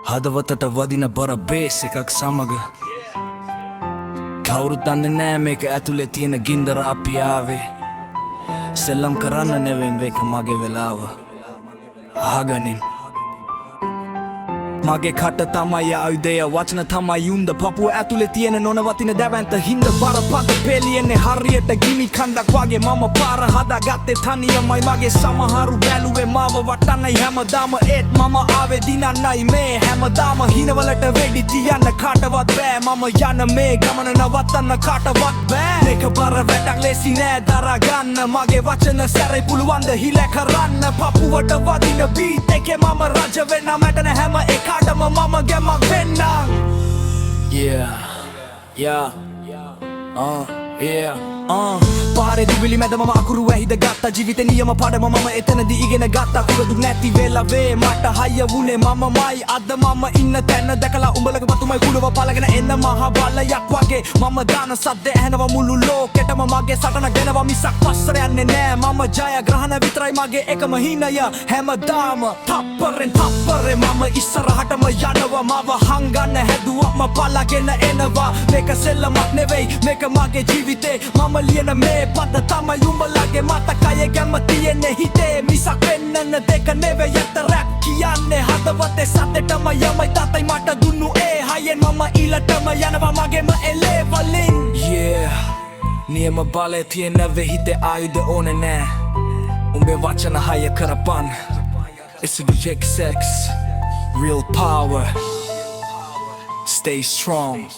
හදවතට වදින බර බේස් එකක් සමග කවුරුත් දන්නේ නෑ මේක ඇතුලේ තියෙන ගින්දර අපි ආවේ සෙල්ලම් කරන්න නෙවෙයි මේක මගේ වෙලාව අහගනින් මගේ කට තමයි ආයුධය වචන තමයි යුන්ද පපුව ඇතුලේ තියෙන නොනවතින දැවැන්ත හින්ද බරපත පෙළියෙන්නේ හරියට ගිනි කන්දක් වගේ මම පාර හදාගත්තේ තනියමයි මගේ සමහරු බැලුවේ මාව වටන්නයි හැමදාම ඒත් මම ආවේ දිනන්නයි මේ හැමදාම හිනවලට වෙඩි තියන්න කාටවත් බෑ මම යන මේ ගමන නවත්තන්න කාටවත් බෑ මේක බර වැඩක් ලේසි නෑ දරා ගන්න මගේ වචන සැරේ පුළුවන් ද හිල කරන්න පපුවට වදින බීට් එකේ මම රජ වෙන්න මැටන හැම එක Mama get my pen now. Yeah, පාරේ දිවිලි මැද මම අකුරු ඇහිද ගත්තා ජීවිතේ නියම පාඩම මම එතනදී ඉගෙන ගත්තා කුරුදු නැති වෙලා වේ මට හය වුණේ මමමයි අද මම ඉන්න තැන දැකලා උඹලගේ පතුමයි කුලව පලගෙන එන්න මහ බලයක් වගේ මම දාන සද්ද ඇහෙනවා මුළු ලෝකෙටම මගේ සටන ගෙනවා මිසක් පස්සර යන්නේ නෑ මම ජයග්‍රහණ විතරයි මගේ එකම හිණය හැමදාම තප්පරෙන් තප්පරේ මම ඉස්සරහටම යනවා මාව හංගන්න හැදුවම පලගෙන එනවා මේක සෙල්ලමක් නෙවෙයි මේක මගේ ජීවිතේ මම ලියන මේ පද තමයි උඹලගේ මතකය ගැම්ම තියෙන්නේ හිතේ මිසක් වෙන්නන දෙක නෙවෙයි ඇත්ත රැප් කියන්නේ හදවතේ සතෙටම යමයි තාතයි මට දුන්නු ඒ හයෙන් මම ඊළටම යනවා මගේම එලේ වලින් නියම බලේ තියෙන වෙහිතේ ආයුධ ඕනේ නෑ උඹේ වචන හය කරපන් It's a Jake Sex Real power Stay strong